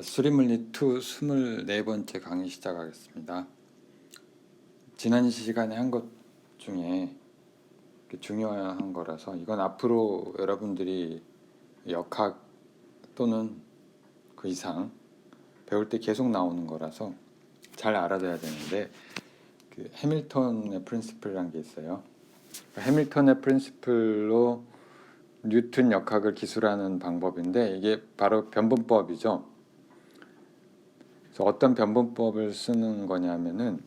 수리물리 2 24번째 강의 시작하겠습니다. 지난 시간에 한 것 중에 중요한 거라서 이건 앞으로 여러분들이 역학 또는 그 이상 배울 때 계속 나오는 거라서 잘 알아둬야 되는데, 그 해밀턴의 프린시플이라는 게 있어요. 해밀턴의 프린시플로 뉴턴 역학을 기술하는 방법인데, 이게 바로 변분법이죠. 그래서 어떤 변분법을 쓰는 거냐면은,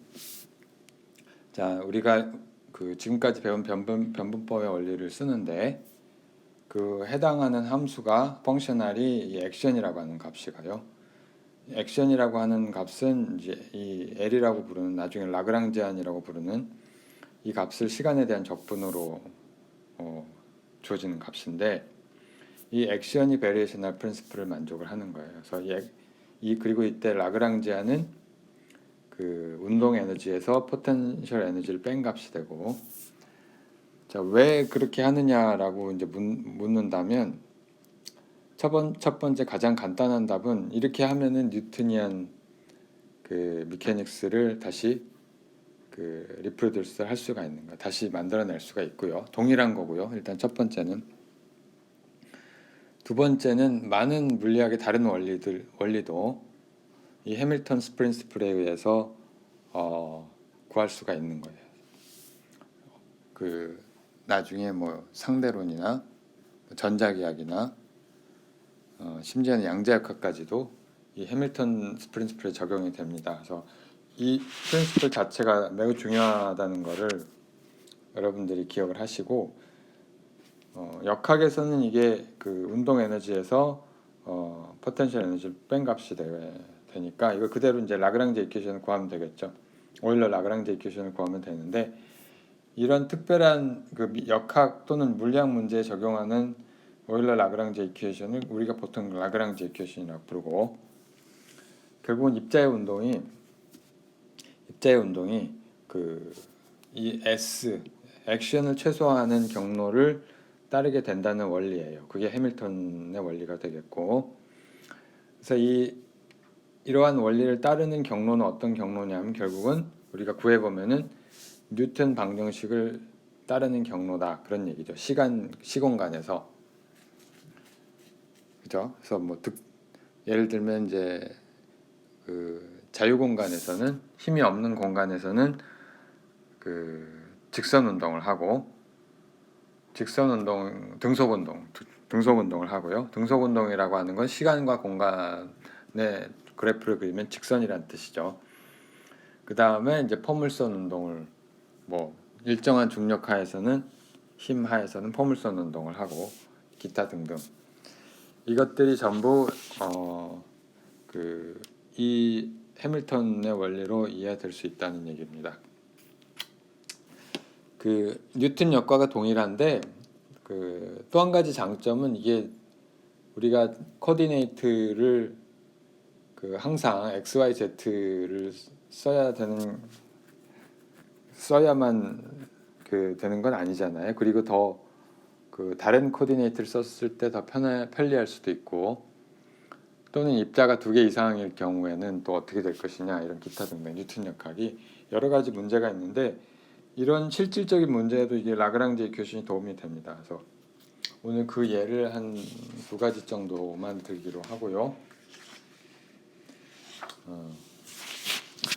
자, 우리가 그 지금까지 배운 변분법의 원리를 쓰는데, 그 해당하는 함수가 펑셔널이 이 액션이라고 하는 값이 가요. 액션이라고 하는 값은 이제 이 L이라고 부르는, 나중에 라그랑지안이라고 부르는 이 값을 시간에 대한 적분으로 주어지는 값인데, 이 액션이 베리에이셔널 프린시플을 만족을 하는 거예요. 그래서 그리고 이때 라그랑지안은 그 운동 에너지에서 포텐셜 에너지를 뺀 값이 되고, 자, 왜 그렇게 하느냐라고 이제 묻는다면, 첫 번째 가장 간단한 답은, 이렇게 하면은 뉴트니안 그 미케닉스를 다시 그 리프로듀스 할 수가 있는 거예요. 다시 만들어낼 수가 있고요. 동일한 거고요. 일단 첫 번째는. 두 번째는 많은 물리학의 다른 원리도 이 해밀턴 프린시플에 의해서 구할 수가 있는 거예요. 그 나중에 뭐 상대론이나 전자기학이나 심지어는 양자역학까지도 이 해밀턴 프린시플에 적용이 됩니다. 그래서 이 프린시플 자체가 매우 중요하다는 것을 여러분들이 기억을 하시고, 역학에서는 이게 그 운동 에너지에서 포텐셜 에너지를 뺀 값이 되니까 이거 그대로 이제 라그랑지 이퀘이션을 구하면 되겠죠. 오일러 라그랑지 이퀘이션을 구하면 되는데, 이런 특별한 그 역학 또는 물리학 문제에 적용하는 오일러 라그랑지 이퀘이션을 우리가 보통 라그랑지 이퀘이션이라고 부르고, 결국은 입자의 운동이 그 이 S 액션을 최소화하는 경로를 따르게 된다는 원리예요. 그게 해밀턴의 원리가 되겠고, 그래서 이러한 원리를 따르는 경로는 어떤 경로냐면, 결국은 우리가 구해보면은 뉴턴 방정식을 따르는 경로다, 그런 얘기죠. 시공간에서. 그죠? 그래서 뭐 예를 들면 이제 그 자유공간에서는, 힘이 없는 공간에서는 그 직선 운동을 하고, 등속 운동을 하고요. 등속 운동이라고 하는 건 시간과 공간의 그래프를 그리면 직선이라는 뜻이죠. 그 다음에 이제 포물선 운동을, 뭐 일정한 중력 하에서는, 힘 하에서는 포물선 운동을 하고, 기타 등등. 이것들이 전부 이 해밀턴의 원리로 이해될 수 있다는 얘기입니다. 그 뉴턴 역과가 동일한데, 그 또 한 가지 장점은, 이게 우리가 코디네이트를 그 항상 x, y, z를 써야만 그 되는 건 아니잖아요. 그리고 더 그 다른 코디네이트를 썼을 때 더 편리할 수도 있고, 또는 입자가 2개 이상일 경우에는 또 어떻게 될 것이냐, 이런 기타 등등 뉴턴 역학이 여러 가지 문제가 있는데, 이런 실질적인 문제에도 이게 라그랑지 이퀘이션이 도움이 됩니다. 그래서 오늘 그 예를 한 2가지 정도만 들기로 하고요.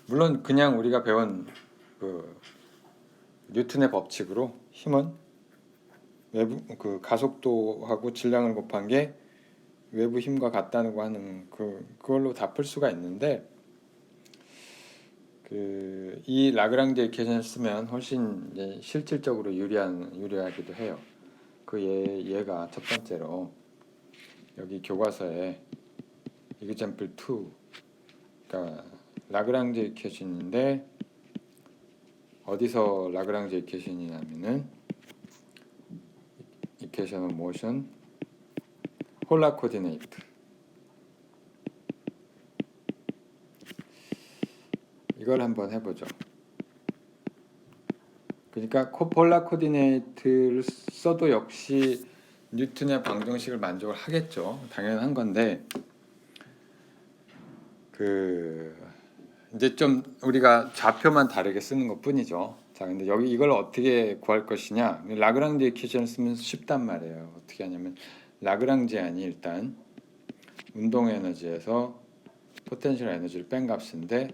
물론 그냥 우리가 배운 그 뉴턴의 법칙으로 힘은 외부 그 가속도하고 질량을 곱한 게 외부 힘과 같다고 하는 그걸로 다 풀 수가 있는데, 이 라그랑지 이퀘이션을 쓰면 훨씬 이제 실질적으로 유리하기도 해요. 그 예가 첫 번째로 여기 교과서에 example 2, 그러니까 라그랑지 이퀘이션인데, 어디서 라그랑지 이퀘이션이냐면은 이퀘이션 오브 모션 폴라 코디네이트. 이걸 한번 해보죠. 그러니까 폴라 코디네이트를 써도 역시 뉴턴의 방정식을 만족을 하겠죠. 당연한 건데, 이제 좀 우리가 좌표만 다르게 쓰는 것뿐이죠. 자, 근데 여기 이걸 어떻게 구할 것이냐? 라그랑지 이퀴에이션을 쓰면 쉽단 말이에요. 어떻게 하냐면 라그랑지안이 일단 운동 에너지에서 포텐셜 에너지를 뺀 값인데,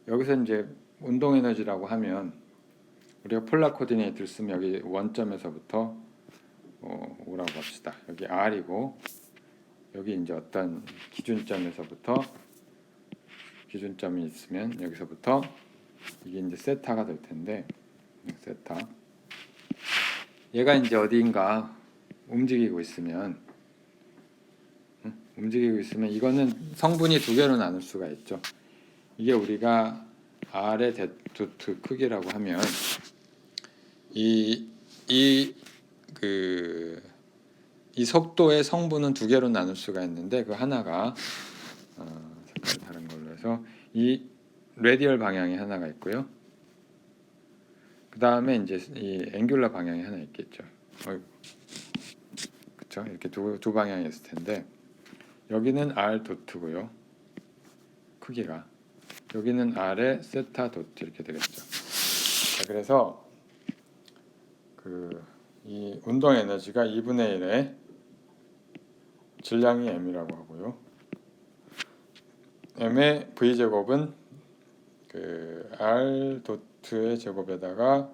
여기서 이제 운동 에너지라고 하면 우리가 폴라 코디네이트를 쓰면 여기 원점에서부터 오라고 합시다. 여기 R이고, 여기 이제 어떤 기준점에서부터, 기준점이 있으면 여기서부터 이게 이제 세타가 될 텐데, 세타. 얘가 이제 어디인가 움직이고 있으면 이거는 성분이 두 개로 나눌 수가 있죠. 이게 우리가 R의 도트 크기라고 하면 이 속도의 성분은 두 개로 나눌 수가 있는데, 그 하나가 색깔 다른 걸로 해서 이 레디얼 방향이 하나가 있고요. 그 다음에 이제 이 앵귤러 방향이 하나 있겠죠. 그렇죠? 이렇게 두 방향이 있을 텐데, 여기는 R 도트고요. 크기가. 여기는 R의 세타 도트 이렇게 되겠죠. 자, 그래서 이 운동 에너지가 2분의 1의 질량이 m이라고 하고요. m의 v 제곱은 R 도트의 제곱에다가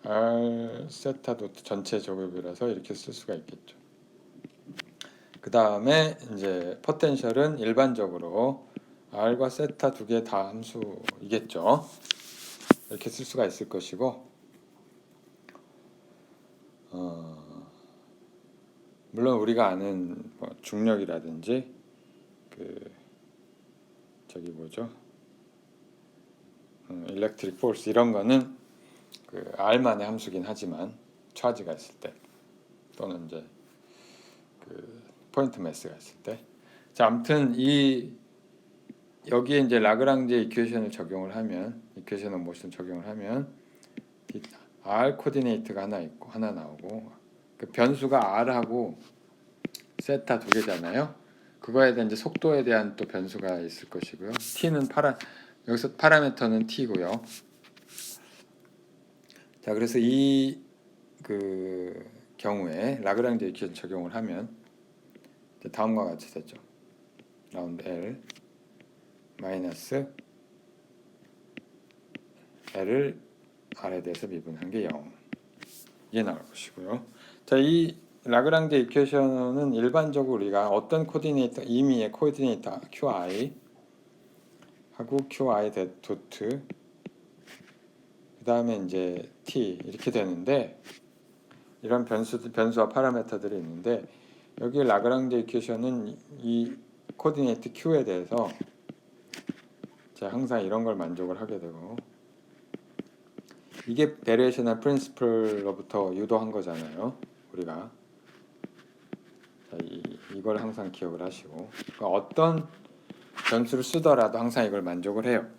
R 세타 도트 전체 제곱이라서 이렇게 쓸 수가 있겠죠. 그 다음에 이제 포텐셜은 일반적으로 R과 세타 두 개 다 함수이겠죠. 이렇게 쓸 수가 있을 것이고, 물론 우리가 아는 중력이라든지 저기 뭐죠, 일렉트릭 포스 이런 거는 R만의 함수긴 하지만 차지가 있을 때, 또는 이제 포인트 매스가 있을 때, 자, 아무튼 여기에 이제 라그랑지 이퀘이션을 적용을 하면, 이퀘이션 오브 모션 적용을 하면 R 코디네이트가 하나 있고 하나 나오고, 그 변수가 R하고 세타 두 개잖아요. 그거에 대한 이제 속도에 대한 또 변수가 있을 것이고요. T는 여기서 파라미터는 T고요. 자, 그래서 이 경우에 라그랑지 이퀘이션 적용을 하면 다음과 같이 되죠. 라운드 L 마이너스 L을 R에 대해서 미분한 게 0, 이게 나올 것이고요. 자, 이 라그랑지 이퀘이션은 일반적으로 우리가 어떤 코디네이터, 임의의 코디네이터 QI 하고 QI 도트, 그 다음에 이제 T 이렇게 되는데, 이런 변수와 파라미터들이 있는데, 여기 라그랑지 이퀘이션은 이 코디네이트 Q에 대해서 항상 이런 걸 만족을 하게 되고, 이게 베리에이셔널 프린시플로부터 유도한 거잖아요, 우리가. 자, 이걸 항상 기억을 하시고, 그러니까 어떤 변수를 쓰더라도 항상 이걸 만족을 해요.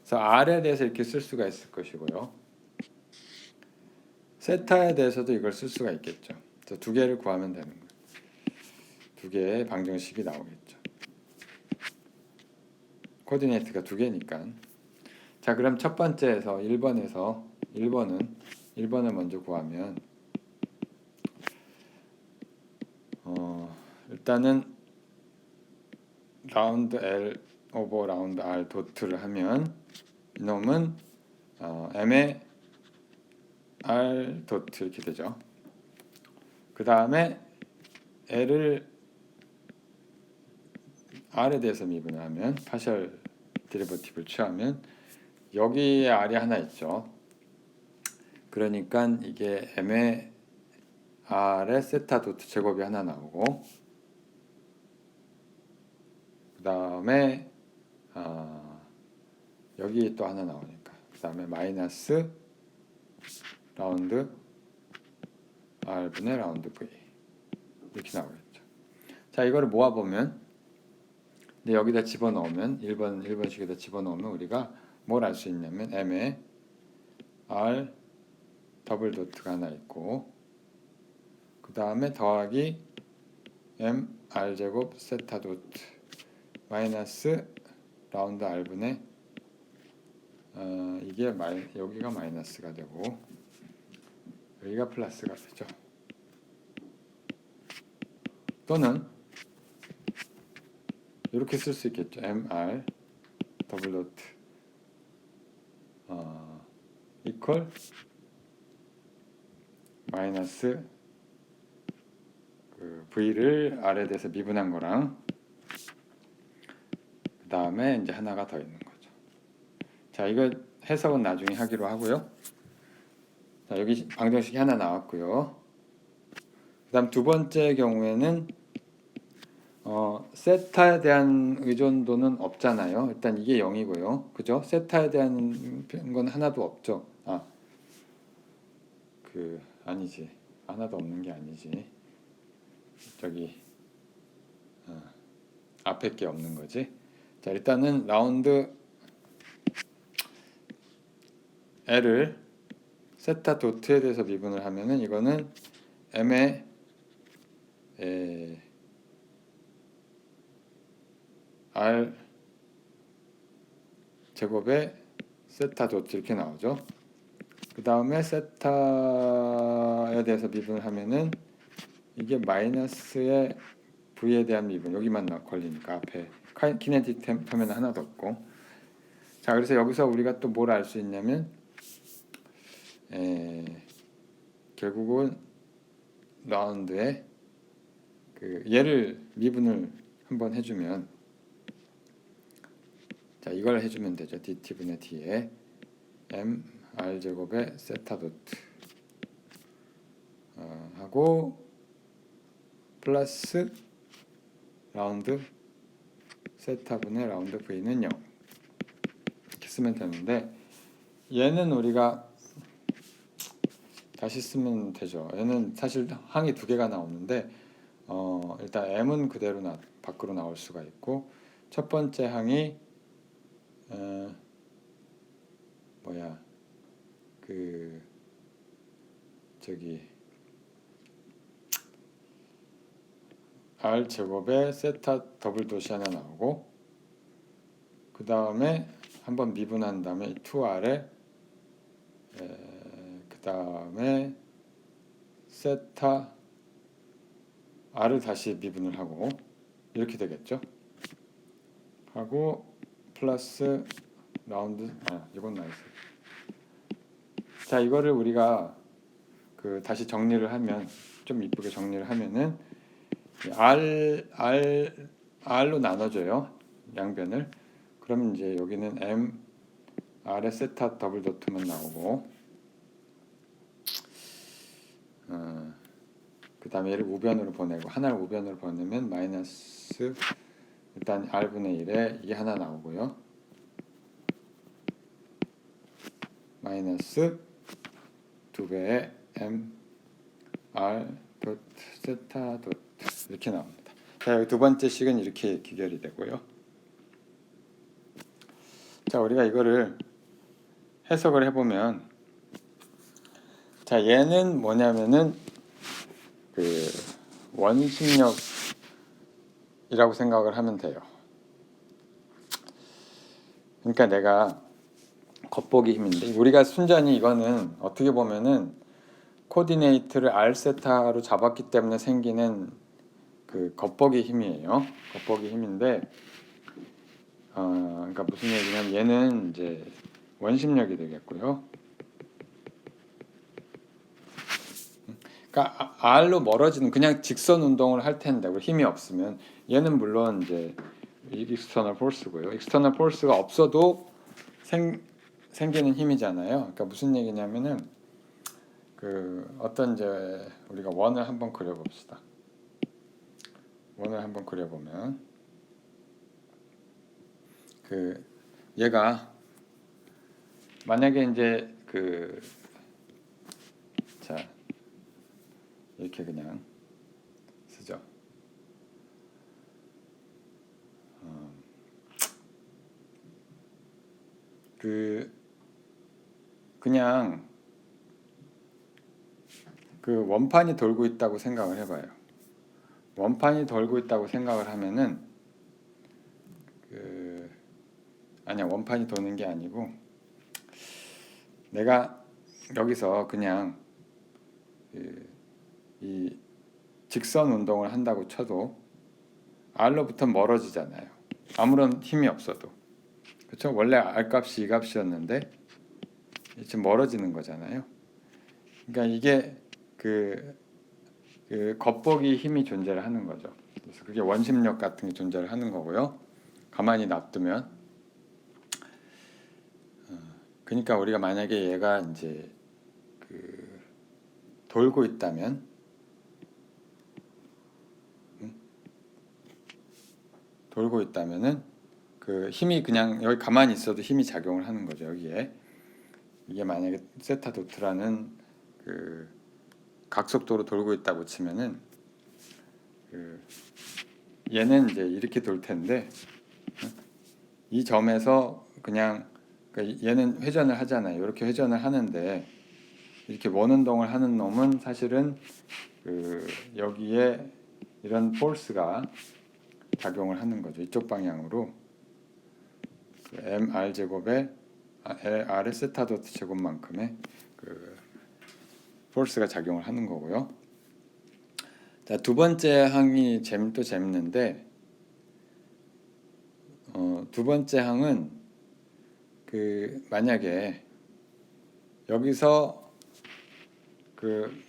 그래서 R에 대해서 이렇게 쓸 수가 있을 것이고요. 세타에 대해서도 이걸 쓸 수가 있겠죠. 그래서 두 개를 구하면 되는 거예요. 두 개의 방정식이 나오겠죠. 코디네이트가 두 개니까. 자, 그럼 첫 번째에서 1번을 먼저 구하면, 일단은 라운드 L 오버 라운드 R 도트를 하면 이놈은 M의 R 도트 이렇게 되죠. 그 다음에 L을 R에 대해서 미분하면, 파셜 데리버티브를 취하면 여기에 R이 하나 있죠. 그러니까 이게 M의 R의 세타 도트 제곱이 하나 나오고, 그 다음에 여기 또 하나 나오니까, 그 다음에 마이너스 라운드 R분의 라운드 V 이렇게 나오겠죠. 자, 이거를 모아보면, 근데 여기다 집어넣으면 1번식에다 집어넣으면 우리가 뭘 알 수 있냐면, M의 R 더블 도트가 하나 있고, 그 다음에 더하기 M R 제곱 세타 도트 마이너스 라운드 R분의 이게 여기가 마이너스가 되고 여기가 플러스가 되죠. 또는 이렇게 쓸 수 있겠죠. MR 더블 도트 이퀄 마이너스 그 V를 R에 대해서 미분한 거랑 그 다음에 이제 하나가 더 있는 거죠. 자, 이거 해석은 나중에 하기로 하고요. 자, 여기 방정식이 하나 나왔고요. 그 다음 두 번째 경우에는 세타에 대한 의존도는 없잖아요. 일단 이게 0이고요. 그죠? 세타에 대한 건 하나도 없죠. 아니지. 하나도 없는 게 아니지. 저기 앞에 게 없는 거지. 자, 일단은 라운드 L을 세타 도트에 대해서 미분을 하면은 이거는 M의 R 제곱에 세타 도트 이렇게 나오죠. 그 다음에 세타에 대해서 미분을 하면은 이게 마이너스의 V에 대한 미분 여기만 걸리니까 앞에 키네틱 템은 하나도 없고. 자, 그래서 여기서 우리가 또 뭘 알 수 있냐면 결국은 라운드에 얘를 미분을 한번 해주면, 자, 이걸 해주면 되죠. dt분의 d에 m r 제곱의 세타 도트 하고 플러스 라운드 세타분의 라운드 v는 0 이렇게 쓰면 되는데, 얘는 우리가 다시 쓰면 되죠. 얘는 사실 항이 두 개가 나오는데 일단 m은 그대로 밖으로 나올 수가 있고, 첫 번째 항이 r 제곱에 세타 더블 돛이 하나 나오고, 그 다음에 한번 미분한 다음에 2r에 그 다음에 세타 r을 다시 미분을 하고 이렇게 되겠죠. 하고 플러스 라운드 이건 나이스. 자, 이거를 우리가 다시 정리를 하면, 좀 이쁘게 정리를 하면은 R로 나눠줘요. 양변을. 그럼 이제 여기는 M R의 세타 더블 도트만 나오고, 그 다음에 얘를 우변으로 보내고, 하나를 우변으로 보내면 마이너스 일단 R분의 1에 이게 하나 나오고요. 마이너스 2배의 M R 도트 세타 도트 이렇게 나옵니다. 자, 여기 두 번째 식은 이렇게 귀결이 되고요. 자, 우리가 이거를 해석을 해보면, 자, 얘는 뭐냐면은 원심력이라고 생각을 하면 돼요. 그러니까 내가 겉보기 힘인데, 우리가 순전히 이거는 어떻게 보면은 코디네이트를 R 세타로 잡았기 때문에 생기는 겉보기 힘이에요. 겉보기 힘인데, 그러니까 무슨 얘기냐면 얘는 이제 원심력이 되겠고요. 그러니까 R로 멀어지는 그냥 직선 운동을 할 텐데, 우리 힘이 없으면, 얘는 물론 이제 익스터널 포스고요. 익스터널 포스가 없어도 생기는 힘이잖아요. 그러니까 무슨 얘기냐면은 어떤 이제 우리가 원을 한번 그려봅시다. 원을 한번 그려보면 얘가 만약에 이제 자, 이렇게 그냥 쓰죠. 그냥 원판이 돌고 있다고 생각을 해봐요. 원판이 돌고 있다고 생각을 하면은 아니야, 원판이 도는 게 아니고 내가 여기서 그냥 이 직선 운동을 한다고 쳐도 R로부터 멀어지잖아요. 아무런 힘이 없어도. 그렇죠? 원래 R값이 이 값이었는데 지금 멀어지는 거잖아요. 그러니까 이게 그 겉보기 힘이 존재를 하는 거죠. 그래서 그게 원심력 같은 게 존재를 하는 거고요. 가만히 놔두면 그러니까 우리가 만약에 얘가 이제 돌고 있다면 돌고 있다면은 그 힘이 그냥 여기 가만히 있어도 힘이 작용을 하는 거죠. 여기에 이게 만약에 세타 도트라는 그 각속도로 돌고 있다고 치면은 얘는 이제 이렇게 돌 텐데 이 점에서 그냥 얘는 회전을 하잖아요. 이렇게 회전을 하는데 이렇게 원운동을 하는 놈은 사실은 여기에 이런 포스가 작용을 하는 거죠. 이쪽 방향으로 mr 제곱에 r의 세타 도트 제곱만큼의 포스가 작용을 하는 거고요. 자, 두 번째 항이 또 재밌는데 두 번째 항은 만약에 여기서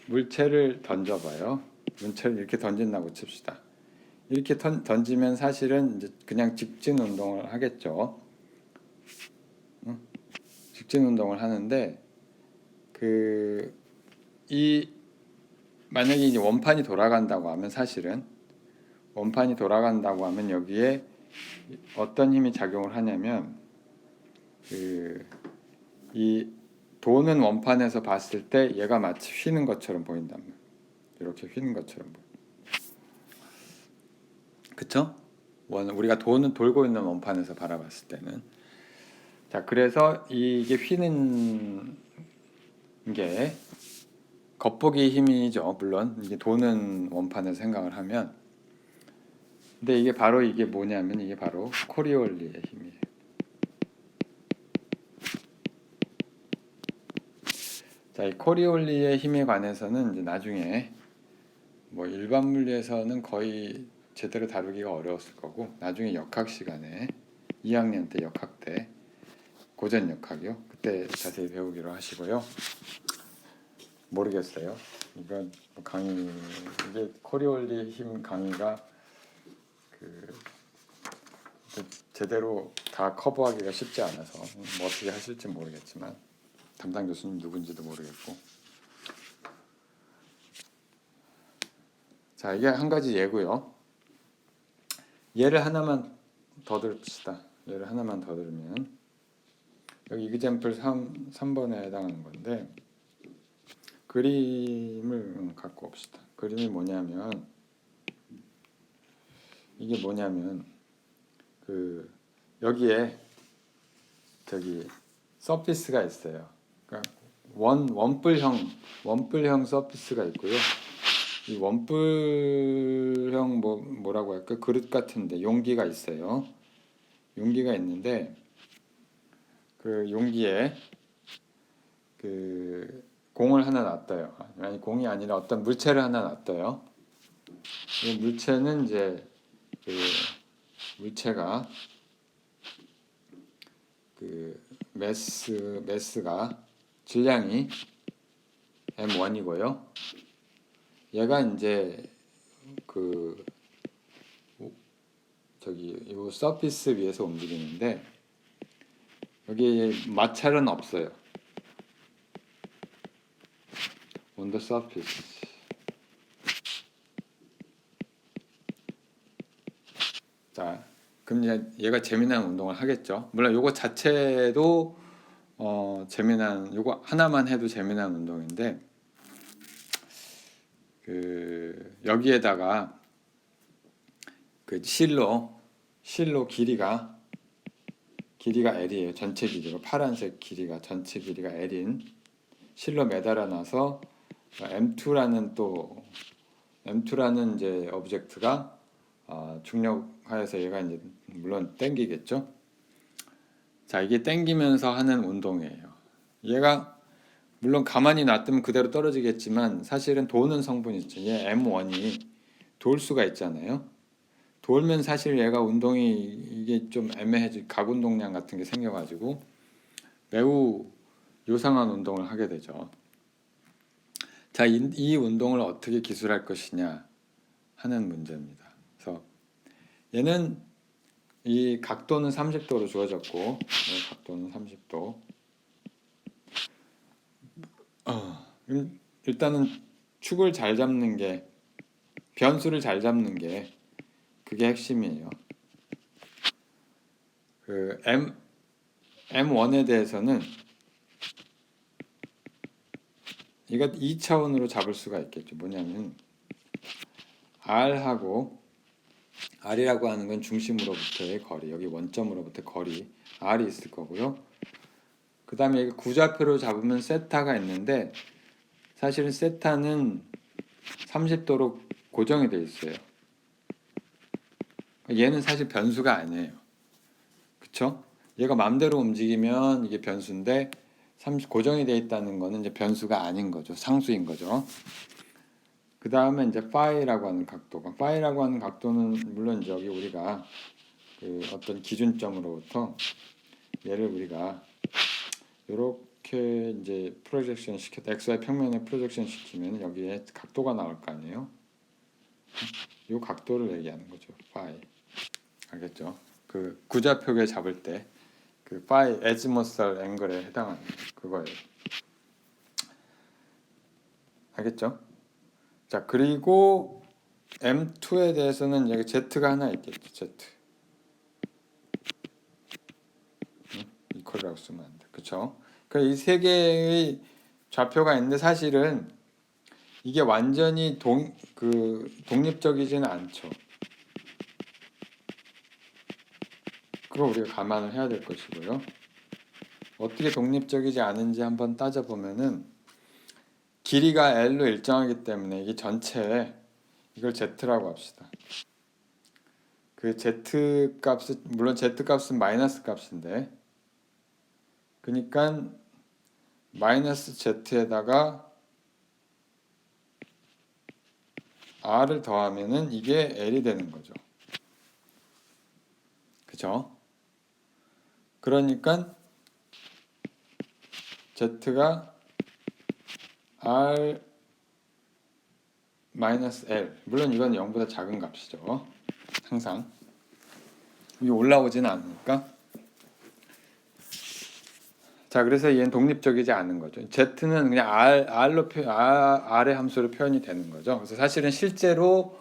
물체를 던져봐요. 물체를 이렇게 던진다고 칩시다. 이렇게 던지면 사실은 이제 그냥 직진 운동을 하겠죠. 직진 운동을 하는데 만약에 이제 원판이 돌아간다고 하면 사실은 원판이 돌아간다고 하면 여기에 어떤 힘이 작용을 하냐면 이 도는 원판에서 봤을 때 얘가 마치 휘는 것처럼 보인단 말이에요. 이렇게 휘는 것처럼 보여. 그쵸? 우리가 돌고 있는 원판에서 바라봤을 때는 자, 그래서 이게 휘는 게 겉보기 힘이죠. 물론 이게 도는 원판에서 생각을 하면 근데 이게 바로 뭐냐면 이게 바로 코리올리의 힘이에요. 자, 이 코리올리의 힘에 관해서는 이제 나중에 뭐 일반 물리에서는 거의 제대로 다루기가 어려웠을 거고 나중에 역학 시간에 2학년 때 역학 때 고전 역학이요. 그때 자세히 배우기로 하시고요. 모르겠어요. 이건 이게 코리올리 힘 강의가 제대로 다 커버하기가 쉽지 않아서 뭐 어떻게 하실지 모르겠지만 담당 교수님 누군지도 모르겠고 자, 이게 한 가지 예고요. 예를 하나만 더 들읍시다. 예를 하나만 더 들으면 여기 example 3번에 해당하는 건데 그림을 갖고 옵시다. 그림이 뭐냐면 이게 뭐냐면 여기에 서피스가 있어요. 그러니까 원뿔형 서피스가 있고요. 이 원뿔형 뭐라고 할까? 그릇 같은데 용기가 있어요. 용기가 있는데 용기에 공을 하나 놨어요. 아니 공이 아니라 어떤 물체를 하나 놨어요. 이 물체는 이제 물체가 매스가 질량이 m1이고요. 얘가 이제 이 서피스 위에서 움직이는데 여기에 마찰은 없어요. on the surface. 자, 그럼 얘가 재미난 운동을 하겠죠. 물론 요거 자체도 요거 하나만 해도 재미난 운동인데 여기에다가 실로 길이가 L이에요. 전체 길이가 파란색 길이가 전체 길이가 L인 실로 매달아 놔서 M2라는 이제 오브젝트가 중력하에서 얘가 이제 물론 땡기겠죠. 자, 이게 땡기면서 하는 운동이에요. 얘가 물론 가만히 놔두면 그대로 떨어지겠지만 사실은 도는 성분이 있죠. 얘 M1이 돌 수가 있잖아요. 돌면 사실 얘가 운동이 이게 좀 애매해지 각운동량 같은 게 생겨가지고 매우 요상한 운동을 하게 되죠. 자, 이 운동을 어떻게 기술할 것이냐 하는 문제입니다. 그래서 얘는 이 각도는 30도로 주어졌고 각도는 30도. 일단은 축을 잘 잡는 게 변수를 잘 잡는 게 그게 핵심이에요. 그 M1에 대해서는 이거 2차원으로 잡을 수가 있겠죠. 뭐냐면 R이라고 하는 건 중심으로부터의 거리, 여기 원점으로부터의 거리 R이 있을 거고요. 그 다음에 구좌표로 잡으면 세타가 있는데 사실은 세타는 30도로 고정이 되어 있어요. 얘는 사실 변수가 아니에요. 그쵸? 얘가 마음대로 움직이면 이게 변수인데 고정이 되어 있다는 거는 이제 변수가 아닌 거죠. 상수인 거죠. 그 다음에 이제 파이라고 하는 각도가 파이라고 하는 각도는 물론 이제 여기 우리가 그 어떤 기준점으로부터 얘를 우리가 이렇게 이제 프로젝션 시켰다 XY 평면에 프로젝션 시키면 여기에 각도가 나올 거 아니에요. 이 각도를 얘기하는 거죠. 파이. 알겠죠? 그 구좌표에 잡을 때 그 파이 에즈모스탈 앵글에 해당하는 그거예요. 알겠죠? 자, 그리고 M2에 대해서는 여기 Z가 하나 있겠죠. Z. 이퀄이라고 쓰면 안 돼. 그쵸? 그러니까 이 세 개의 좌표가 있는데 사실은 이게 완전히 독립적이지는 않죠. 그거 우리가 감안을 해야 될 것이고요. 어떻게 독립적이지 않은지 한번 따져보면은 길이가 L로 일정하기 때문에 이게 전체에 이걸 Z라고 합시다. 그 Z 값은 물론 Z 값은 마이너스 값인데 그러니까 마이너스 Z에다가 R을 더하면은 이게 L이 되는 거죠. 그죠? 그러니까 Z가 R 마이너스 L 물론 이건 0보다 작은 값이죠. 항상 이게 올라오지는 않으니까 자 그래서 얘는 독립적이지 않은 거죠. Z는 그냥 R의 함수로 표현이 되는 거죠. 그래서 사실은 실제로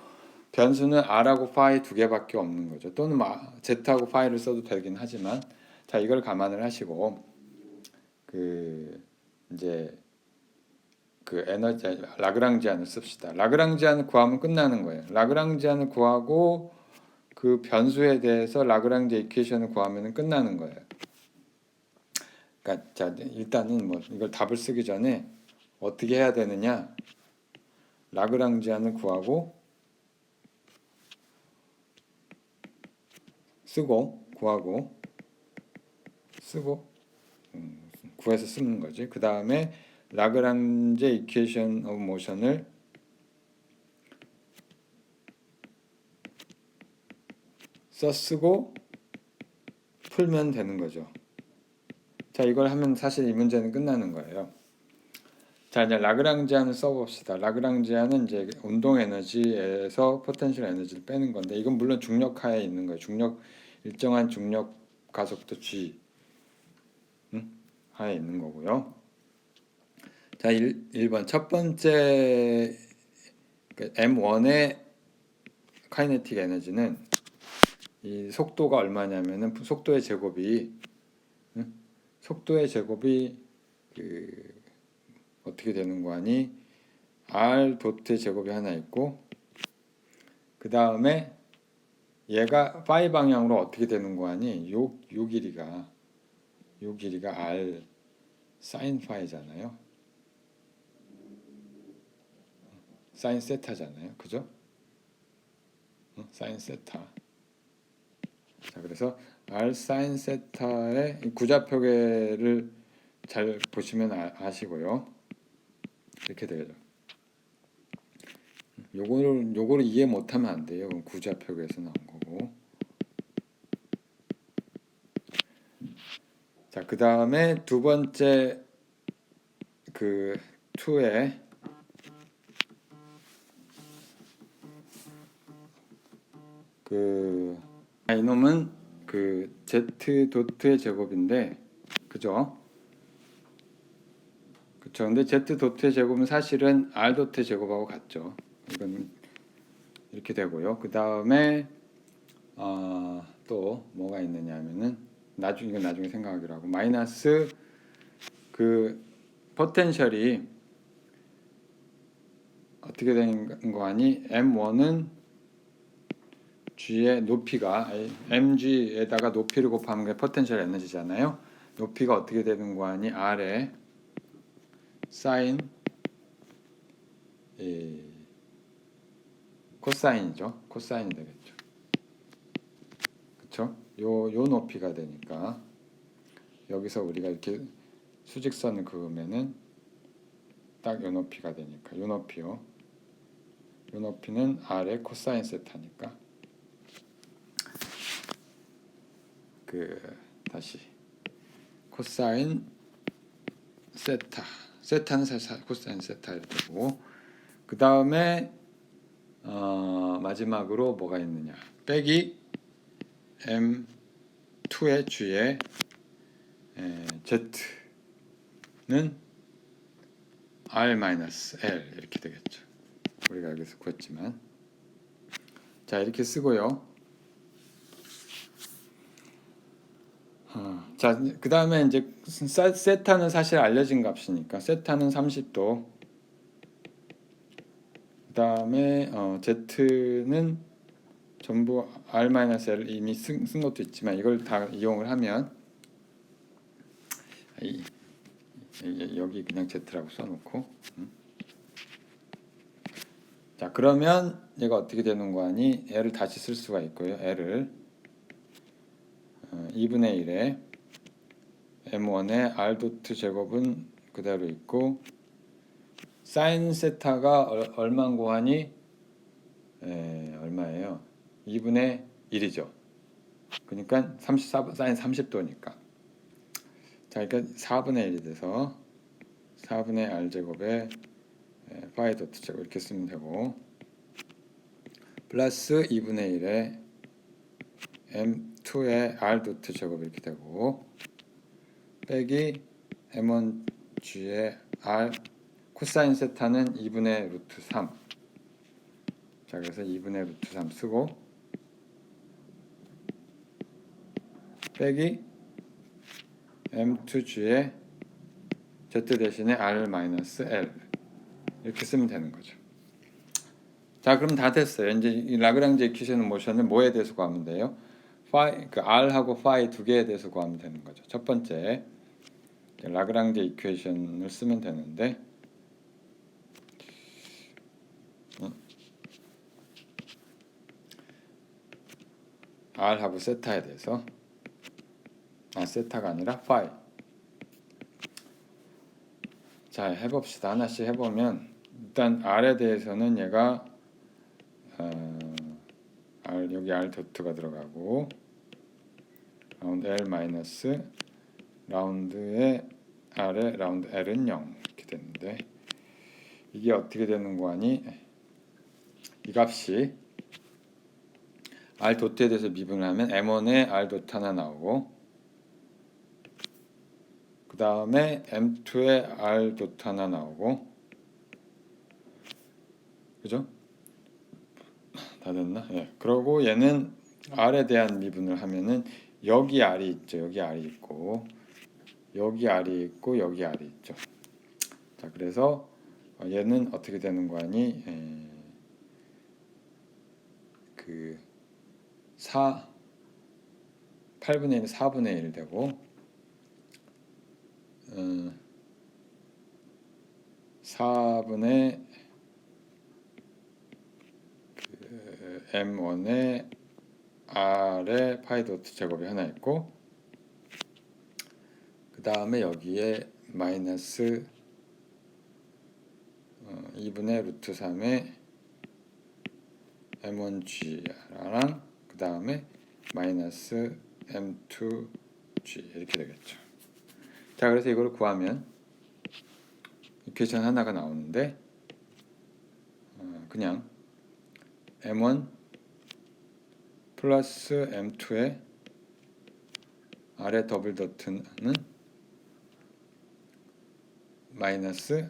변수는 R하고 파이 두 개밖에 없는 거죠. 또는 Z하고 파이를 써도 되긴 하지만 자 이걸 감안을 하시고 그 이제 그 에너지 라그랑지안을 씁시다. 라그랑지안을 구하면 끝나는 거예요. 라그랑지안을 구하고 그 변수에 대해서 라그랑지 이퀘이션을 구하면 끝나는 거예요. 그러니까 자 일단은 뭐 이걸 답을 쓰기 전에 어떻게 해야 되느냐? 라그랑지안을 구하고 구하고 쓰고 구해서 쓰는 거지. 그 다음에 라그랑지 이퀘이션 오브 모션을 쓰고 풀면 되는 거죠. 자 이걸 하면 사실 이 문제는 끝나는 거예요. 자 이제 라그랑지안을 써봅시다. 라그랑지안은 이제 운동 에너지에서 포텐셜 에너지를 빼는 건데 이건 물론 중력하에 있는 거예요. 일정한 중력 가속도 g 하에 있는 거고요. 자 1번 첫 번째 M1의 카이네틱 에너지는 이 속도가 얼마냐면은 속도의 제곱이 그 어떻게 되는 거 아니? R 도트의 제곱이 하나 있고 그 다음에 얘가 파이 방향으로 어떻게 되는 거 아니? 요 길이가 R 사인 파이잖아요. 사인 세타잖아요. 그죠? 사인 세타. 자, 그래서 r sin 세타의 구좌표계를 잘 보시면 아시고요. 이렇게 되죠. 요거를 이해 못하면 안 돼요. 구좌표계에서 나온 거고. 자, 그 다음에 두 번째 그 2의 이놈은 그 z 도트의 제곱인데, 그죠? 그쵸? 근데 z 도트의 제곱은 사실은 r 도트의 제곱하고 같죠. 이건 이렇게 되고요. 그 다음에 또 뭐가 있느냐면은 이건 나중에 생각하기로 하고, 마이너스 그 포텐셜이 어떻게 되는 거 아니? m1은 g의 높이가 mg에다가 높이를 곱하는 게 포텐셜 에너지잖아요. 높이가 어떻게 되는 거 아니? r의 사인 코사인이죠. 코사인이 되겠죠. 그렇죠? 요 높이가 되니까 여기서 우리가 이렇게 수직선을 그으면은 딱 요 높이가 되니까 요 높이요. 요 높이는 r의 코사인 세타니까 다시 코사인 세타는 코사인 세타일 테고, 그 다음에 마지막으로 뭐가 있느냐, 빼기 m2의 g의 z는 r-l 이렇게 되겠죠. 우리가 여기서 구했지만, 자, 이렇게 쓰고요. 자, 그 다음에 이제 세타는 사실 알려진 값이니까 세타는 30도, 그 다음에 z는 전부 r-l 이미 쓴 것도 있지만 이걸 다 이용을 하면 여기 그냥 z라고 써놓고, 자, 그러면 얘가 어떻게 되는 거 아니? l을 다시 쓸 수가 있고요. l을 2분의 1에 m1의 r 도트 제곱은 그대로 있고, 사인 세타가 얼마인 거 아니? 얼마예요? 2분의 1이죠. 그러니까 34 사인 30도니까. 자, 그러니까 4분의 1이 돼서 4분의 r 제곱에 파이 도트 제곱 이렇게 쓰면 되고, 플러스 2분의 1에 m2의 r 도트 제곱 이렇게 되고, 빼기 m1g의 r 코사인 세타는 2분의 루트 3. 자, 그래서 2분의 루트 3 쓰고, 빼기 m2g의 z 대신에 r-l 이렇게 쓰면 되는 거죠. 자, 그럼 다 됐어요. 이제 이 라그랑지 이퀴션 모션을 뭐에 대해서 구하면 돼요? r하고 phi 두 개에 대해서 구하면 되는 거죠. 첫 번째 라그랑지 이퀴션을 쓰면 되는데, r하고 세타에 대해서, 세타가 아니라 phi. 자, 해봅시다. 하나씩 해보면, 일단 r에 대해서는 얘가 여기 r 도트가 들어가고, 라운드 l 마이너스 라운드의 r의 라운드 l은 0 이렇게 되는데, 이게 어떻게 되는 거 아니? 이 값이 r 도트에 대해서 미분을 하면 m1에 r 도트 하나 나오고, 그 다음에 m2에 r 도트 하나 나오고, 그죠? 다 됐나? 예. 그러고 얘는 r에 대한 미분을 하면은 여기 r이 있죠. 여기 r이 있고, 여기 r이 있고, 여기 r이 있죠. 자, 그래서 얘는 어떻게 되는 거 아니? 8분의 1은 4분의 1 되고, 4분의 m1의 R에 파이 도트 제곱이 하나 있고, 그 다음에 여기에 마이너스 2분의 루트 3의 M1G랑 그 다음에 마이너스 M2G 이렇게 되겠죠. 자, 그래서 이걸 구하면 이퀘이션 하나가 나오는데 그냥 M1 플러스 M2의 아래 더블 도트는 마이너스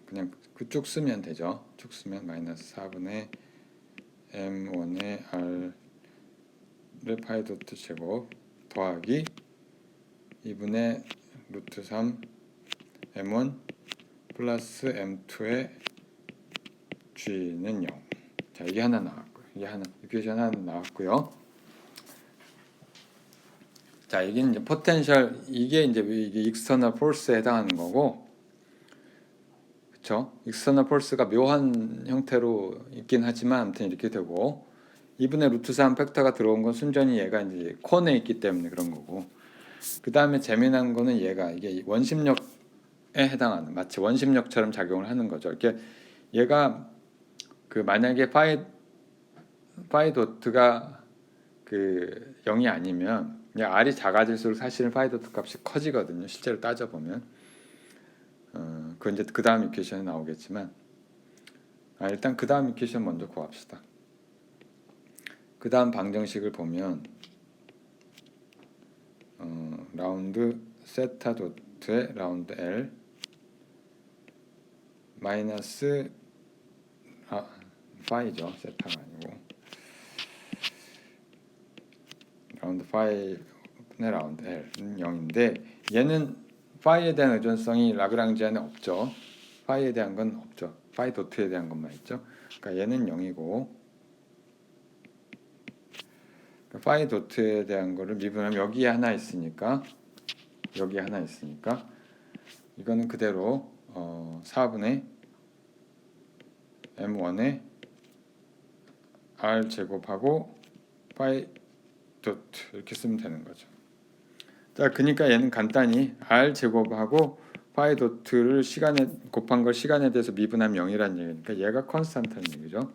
그냥 그쭉 쓰면 되죠. 쭉 쓰면 마이너스 4분의 M1의 R의 파이 도트 제곱 더하기 2분의 루트 3 M1 플러스 M2의 G는 0. 자, 이게 하나 나왔고요. 이게 하나 이퀘이션 하나 나왔고요. 자, 이게 이제 포텐셜, 이게 익스터널 폴스에 해당하는 거고, 그렇죠? 익스터널 폴스가 묘한 형태로 있긴 하지만 아무튼 이렇게 되고, 2분의 루트 3 팩터가 들어온 건 순전히 얘가 이제 콘에 있기 때문에 그런 거고, 그 다음에 재미난 거는 얘가 이게 원심력에 해당하는, 마치 원심력처럼 작용을 하는 거죠. 이렇게 얘가 그 만약에 파이 도트가 그 0이 아니면 그냥 R이 작아질수록 사실은 파이 도트 값이 커지거든요. 실제로 따져보면 그 이제 그 다음 이퀘이션이 나오겠지만 일단 그 다음 이퀘이션 먼저 구합시다. 그 다음 방정식을 보면 라운드 세타 도트의 라운드 L 마이너스 파이죠. 세타가 아니고 라운드 파이의 라운드 L은 0인데 얘는 파이에 대한 의존성이 라그랑지안에 없죠. 파이에 대한 건 없죠. 파이 도트에 대한 것만 있죠. 그러니까 얘는 0이고 그러니까 파이 도트에 대한 거를 미분하면 여기에 하나 있으니까 이거는 그대로 4분의 M1의 R 제곱하고 파이 도트 이렇게 쓰면 되는 거죠. 자, 그러니까 얘는 간단히 R 제곱하고 파이 도트를 시간에 곱한 걸 시간에 대해서 미분하면 0이라는 얘기니까 얘가 컨스탄트라는 얘기죠.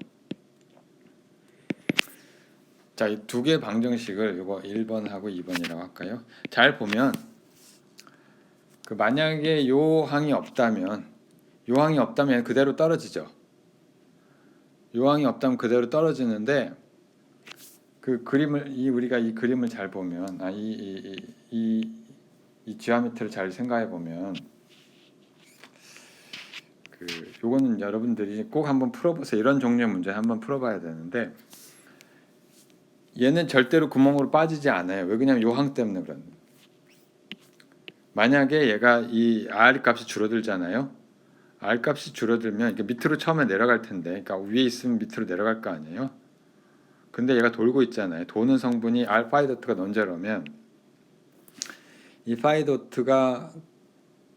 자, 이 두 개의 방정식을 이거 1번하고 2번이라고 할까요? 잘 보면 그 만약에 요 항이 없다면 그대로 떨어지죠. 요 항이 없다면 그대로 떨어지는데 그 그림을 우리가 이 그림을 잘 보면 이 지오메트리를 잘 생각해 보면 그 요거는 여러분들이 꼭 한번 풀어보세요. 이런 종류의 문제 한번 풀어봐야 되는데 얘는 절대로 구멍으로 빠지지 않아요. 왜 그러냐면 요 항 때문에 그런. 만약에 얘가 이 R 값이 줄어들잖아요. R 값이 줄어들면 이게 밑으로 처음에 내려갈 텐데, 그러니까 위에 있으면 밑으로 내려갈 거 아니에요. 근데 얘가 돌고 있잖아요. 도는 성분이 R 파이 도트가 논제로면 이 파이 도트가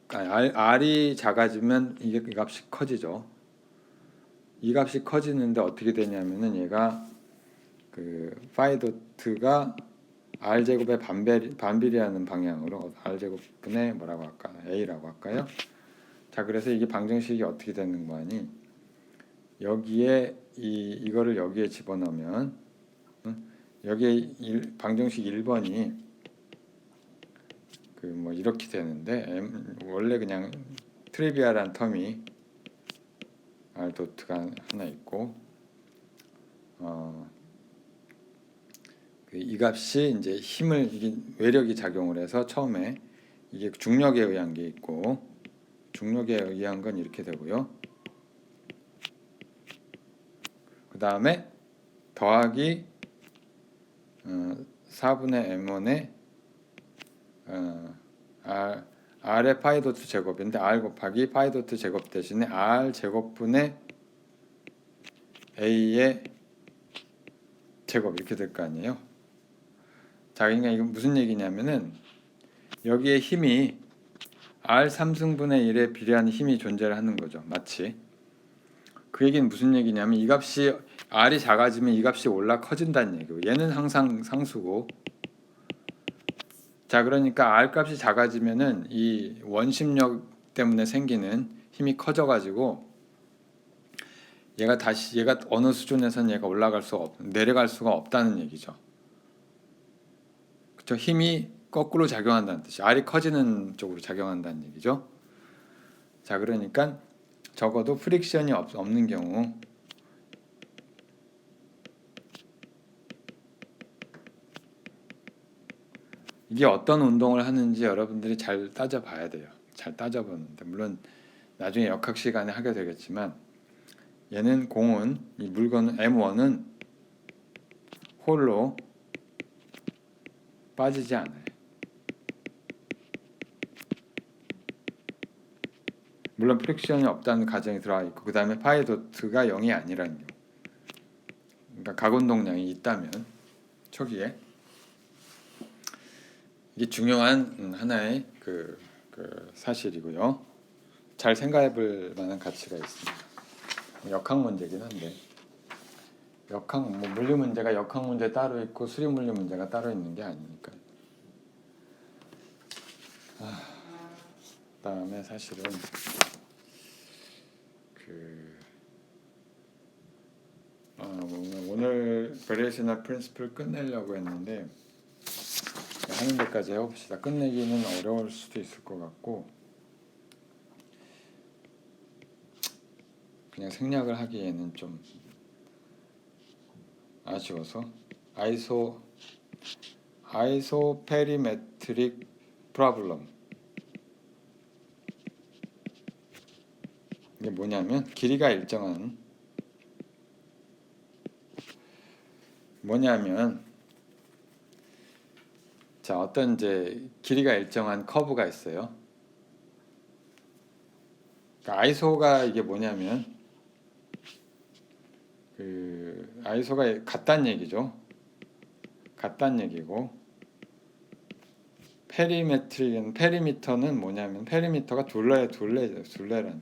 R이 작아지면 이게 이 값이 커지죠. 이 값이 커지는데 어떻게 되냐면은 얘가 그 파이 도트가 R 제곱에 반비례하는 방향으로 R 제곱분의 뭐라고 할까? A라고 할까요? 자, 그래서 이게 방정식이 어떻게 되는 거 아니? 여기에 이거를 여기에 집어넣으면 여기에 방정식 1번이 그 뭐 이렇게 되는데 원래 그냥 트리비아라는 텀이 R 도트가 하나 있고 이 값이 이제 이게 외력이 작용을 해서 처음에 이게 중력에 의한 게 있고 중력에 의한 건 이렇게 되고요. 그 다음에 더하기 4분의 M1의 R의 파이 도트 제곱인데 R 곱하기 파이 도트 제곱 대신에 R 제곱분의 A의 제곱 이렇게 될 거 아니에요. 자, 그러니까 이건 무슨 얘기냐면은 여기에 힘이 R 3승분의 1에 비례하는 힘이 존재를 하는 거죠. 마치. 그 얘기는 무슨 얘기냐면 이 값이 R이 작아지면 이 값이 올라 커진다는 얘기고, 얘는 항상 상수고. 자, 그러니까 R 값이 작아지면은 이 원심력 때문에 생기는 힘이 커져가지고 얘가 어느 수준에선 얘가 내려갈 수가 없다는 얘기죠. 그렇죠? 힘이 거꾸로 작용한다는 뜻이, R이 커지는 쪽으로 작용한다는 얘기죠. 자, 그러니까 적어도 프릭션이 없는 경우, 이게 어떤 운동을 하는지 여러분들이 잘 따져봐야 돼요. 잘 따져보는데, 물론 나중에 역학 시간에 하게 되겠지만, 얘는 공은, 이 물건은 M1은 홀로 빠지지 않아요. 물론 프릭션이 없다는 가정이 들어가 있고, 그 다음에 파이 도트가 0이 아니라는 경우, 그러니까 각운동량이 있다면 초기에, 이게 중요한 하나의 그 사실이고요. 잘 생각해볼 만한 가치가 있습니다. 역학 문제긴 한데, 물리 문제가 역학 문제 따로 있고 수리 물리 문제가 따로 있는 게 아니니까. 그다음에 사실은 오늘 베리에이션al 프린시플 끝내려고 했는데, 하는 데까지 해봅시다. 끝내기는 어려울 수도 있을 것 같고, 그냥 생략을 하기에는 좀 아쉬워서. 아이소페리메트릭 프로블럼, 이게 뭐냐면 길이가 일정한, 자, 어떤 이제 길이가 일정한 커브가 있어요. 그러니까 아이소가 이게 뭐냐면 아이소가 같다는 얘기죠. 같다는 얘기고, 페리미터는 뭐냐면, 페리미터가 둘레라는.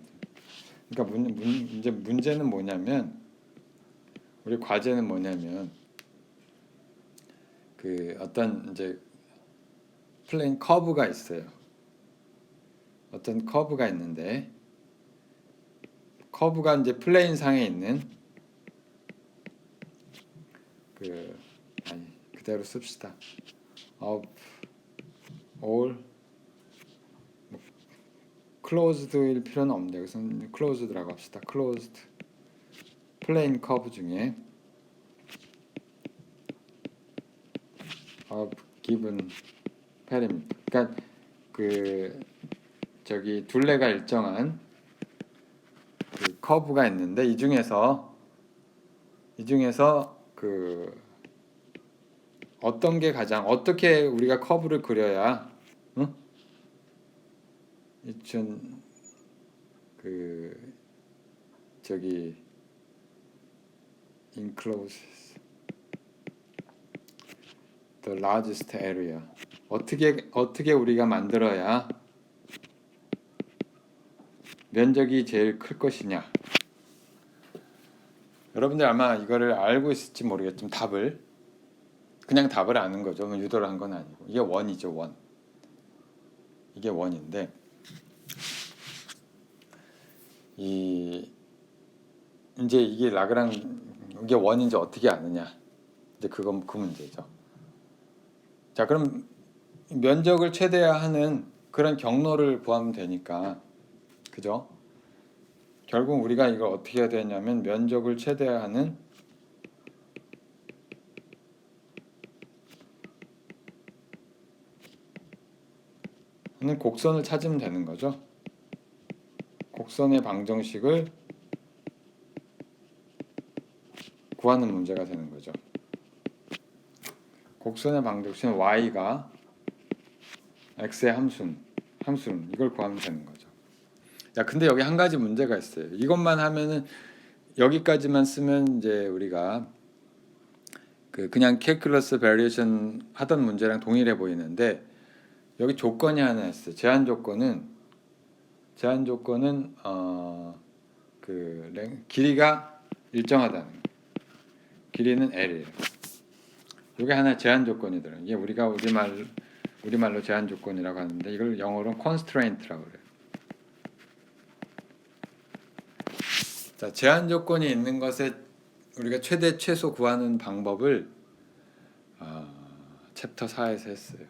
그러니까 문제는 뭐냐면, 우리 과제는 뭐냐면, 어떤 이제 플레인 커브가 있어요. 어떤 커브가 있는데, 커브가 이제 플레인 상에 있는 그대로 씁시다. of all, closed일 필요는 없는데 여기서는 closed라고 합시다. closed 플레인 커브 중에 of given perimeter, 그러니까 둘레가 일정한 커브가 있는데, 이 중에서 어떤 게 어떻게 우리가 커브를 그려야, 응? encloses the largest area, 어떻게 우리가 만들어야 면적이 제일 클 것이냐. 여러분들 아마 이거를 알고 있을지 모르겠지만 그냥 답을 아는 거죠. 유도를 한 건 아니고, 이게 원이죠. 원. 이게 원인데, 이제 이게 이게 원인지 어떻게 아느냐, 이제 그 문제죠. 자, 그럼 면적을 최대화하는 그런 경로를 구하면 되니까, 그죠? 결국 우리가 이걸 어떻게 해야 되냐면, 면적을 최대화하는 곡선을 찾으면 되는 거죠. 곡선의 방정식을 구하는 문제가 되는 거죠. 곡선의 방정식은 y가 x의 함수는 이걸 구하면 되는 거죠. 자, 근데 여기 한 가지 문제가 있어요. 이것만 하면은, 여기까지만 쓰면 이제 우리가 그냥 calculus variation 하던 문제랑 동일해 보이는데, 여기 조건이 하나 있어요. 제한 조건은 길이가 일정하다는 거예요. 길이는 L이에요. 이게 하나 제한 조건이더라고요. 이게 우리가 우리말로 제한 조건이라고 하는데 이걸 영어로는 constraint라고 그래요. 자, 제한 조건이 있는 것에 우리가 최대 최소 구하는 방법을 챕터 4에서 했어요.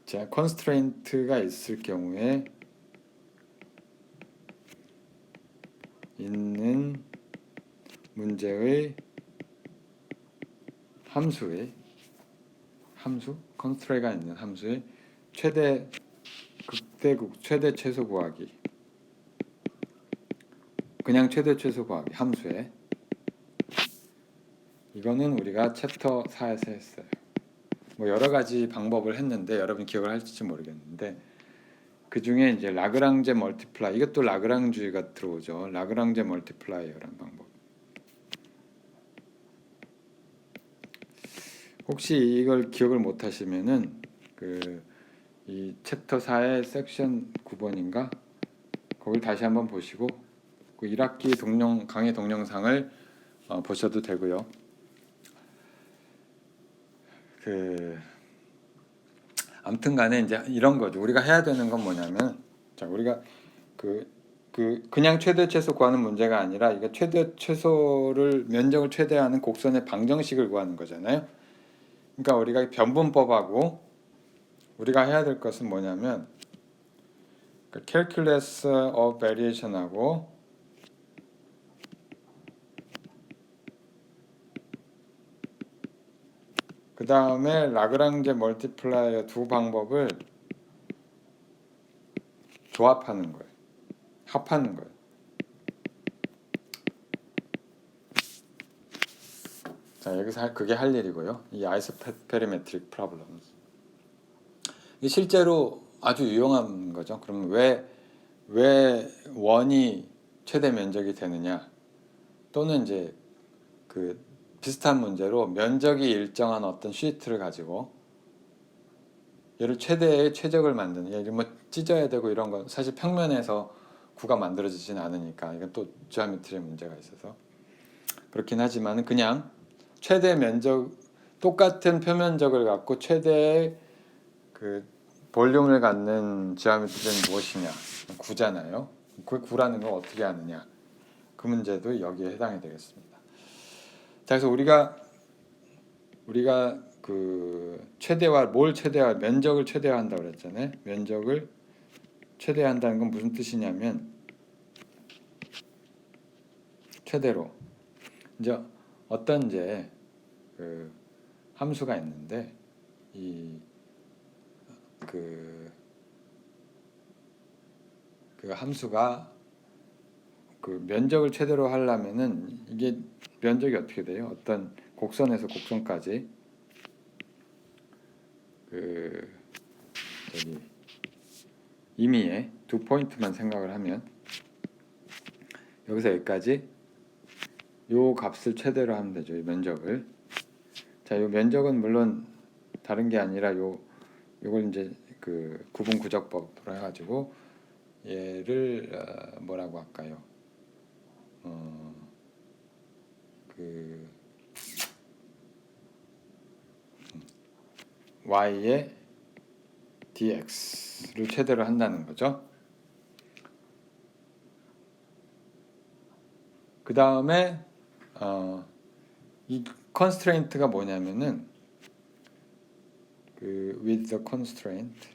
자, constraint가 있을 경우에 있는 문제의 constraint가 있는 함수의 최대 극대극 최대 최소 구하기, 그냥 최대 최소 구하기 함수에, 이거는 우리가 챕터 4에서 했어요. 뭐 여러 가지 방법을 했는데 여러분 기억을 할지 모르겠는데 그 중에 이제 라그랑제 멀티플라이, 이것도 라그랑주의가 들어오죠. 라그랑제 멀티플라이어라는 방법. 혹시 이걸 기억을 못 하시면은 이 챕터 4의 섹션 9번인가 거길 다시 한번 보시고 그 1학기 강의 동영상을 보셔도 되고요. 아무튼간에 이제 이런 거죠. 우리가 해야 되는 건 뭐냐면, 자, 우리가 그냥 최대 최소 구하는 문제가 아니라 이게 최대 최소를 면적을 최대화하는 곡선의 방정식을 구하는 거잖아요. 그러니까 우리가 변분법하고 우리가 해야 될 것은 뭐냐면 calculus of variation하고 그 다음에 라그랑제 멀티플라이어 두 방법을 조합하는 거예요. 합하는 거예요. 자, 여기서 그게 할 일이고요. 이 아이소페리메트릭 프로블럼스. 이게 실제로 아주 유용한 거죠. 그럼 왜 원이 최대 면적이 되느냐? 또는 이제 비슷한 문제로 면적이 일정한 어떤 시트를 가지고 얘를 최대의 최적을 만드는, 예를 뭐 찢어야 되고 이런 건 사실 평면에서 구가 만들어지진 않으니까 이건 또 지오메트리의 문제가 있어서 그렇긴 하지만 그냥 최대 면적, 똑같은 표면적을 갖고 최대의 볼륨을 갖는 지오메트리는 무엇이냐, 구잖아요. 그 구라는 걸 어떻게 하느냐, 그 문제도 여기에 해당이 되겠습니다. 자, 그래서 우리가 뭘 최대화, 면적을 최대화한다고 그랬잖아요. 면적을 최대화한다는 건 무슨 뜻이냐면 최대로 이제 어떤 함수가 있는데 그 함수가 면적을 최대로 하려면은 이게 면적이 어떻게 돼요? 어떤 곡선에서 곡선까지 임의의 두 포인트만 생각을 하면 여기서 여기까지 요 값을 최대로 하면 되죠. 이 면적을. 자, 요 면적은 물론 다른 게 아니라 요걸 이제 구분 구적법으로 해가지고 얘를 뭐라고 할까요? y의 dx를 최대로 한다는 거죠. 그 다음에 이 constraint가 뭐냐면은 with the constraint,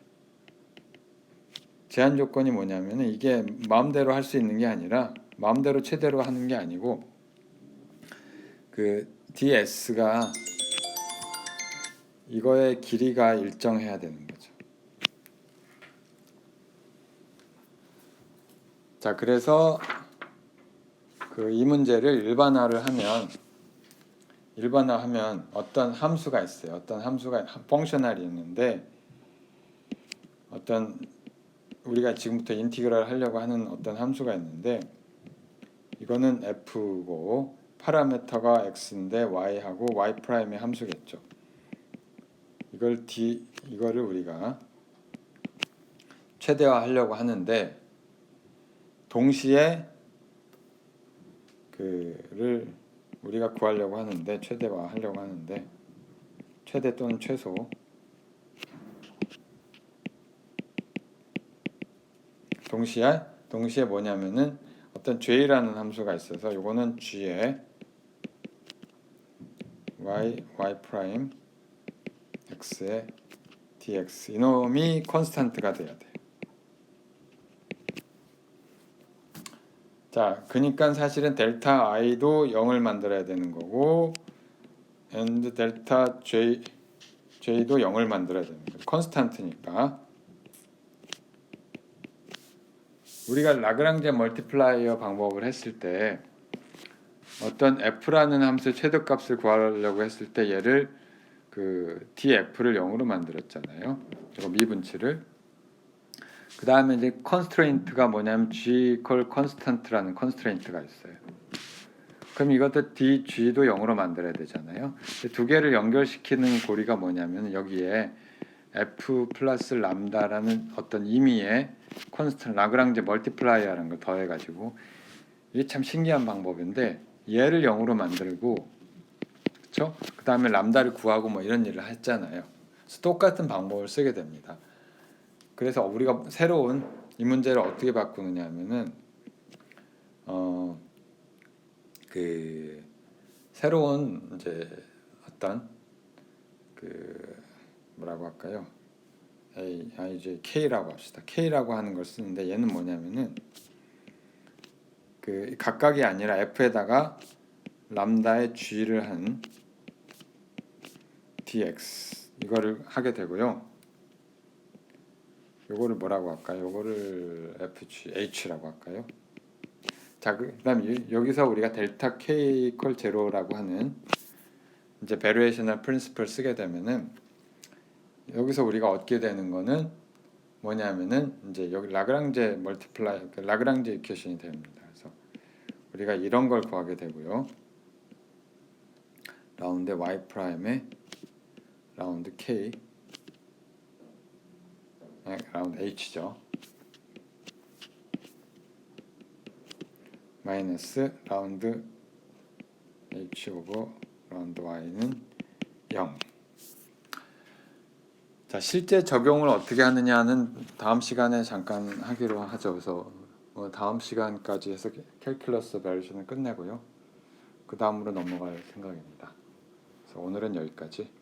제한 조건이 뭐냐면은 이게 마음대로 할 수 있는 게 아니라 마음대로 최대로 하는 게 아니고 ds가 이거의 길이가 일정해야 되는 거죠. 자, 그래서 이 문제를 일반화하면 어떤 함수가 있어요. 어떤 함수가 펑셔널이 있는데 어떤 우리가 지금부터 인티그랄 하려고 하는 어떤 함수가 있는데 이거는 f고 파라미터가 x인데 y하고 y 프라임의 함수겠죠. 이거를 우리가 최대화하려고 하는데 동시에 그를 우리가 구하려고 하는데 최대화하려고 하는데 최대 또는 최소 동시에 뭐냐면은 어떤 j라는 함수가 있어서 요거는 g에 y 프라임 x에 dx 이놈이 컨스탄트가 돼야 돼. 자, 그러니까 사실은 델타 i도 0을 만들어야 되는 거고 and 델타 j도 0을 만들어야 되는 거예요. 컨스탄트니까. 우리가 라그랑제 멀티플라이어 방법을 했을 때 어떤 f라는 함수 최대값을 구하려고 했을 때 얘를 그 df를 0으로 만들었잖아요. 이거 미분치를. 그 다음에 이제 constraint가 뭐냐면 g equal constant라는 constraint가 있어요. 그럼 이것도 dg도 0으로 만들어야 되잖아요. 두 개를 연결시키는 고리가 뭐냐면 여기에 f 플러스 람다라는 어떤 임의의 컨스턴트 라그랑제 멀티플라이어라는 걸 더해가지고 이게 참 신기한 방법인데 얘를 0으로 만들고 그렇죠? 그 다음에 람다를 구하고 뭐 이런 일을 했잖아요. 그래서 똑같은 방법을 쓰게 됩니다. 그래서 우리가 새로운 이 문제를 어떻게 바꾸느냐 하면은 그 새로운 이제 어떤 그 뭐라고 할까요? 이제 K라고 합시다. K라고 하는 걸 쓰는데 얘는 뭐냐면은 그 각각이 아니라 F에다가 람다의 G를 한 dx 이거를 하게 되고요. 요거를 뭐라고 할까요? 요거를 FGH라고 할까요? 자, 그다음 여기서 우리가 델타 K 이퀄 제로라고 하는 이제 베리에이셔널 프린시플 쓰게 되면은 여기서 우리가 얻게 되는 거는 뭐냐면은 이제 여기 라그랑제 멀티플라이 라그랑제 이퀘션이 됩니다. 그래서 우리가 이런 걸 구하게 되고요. 라운드 y 프라임에 라운드 k 라운드 h죠. 마이너스 라운드 h 오버 라운드 y는 0. 자, 실제 적용을 어떻게 하느냐는 다음 시간에 잠깐 하기로 하죠. 그래서 다음 시간까지 해서 캘큘러스 베리에이션을 끝내고요. 그 다음으로 넘어갈 생각입니다. 그래서 오늘은 여기까지.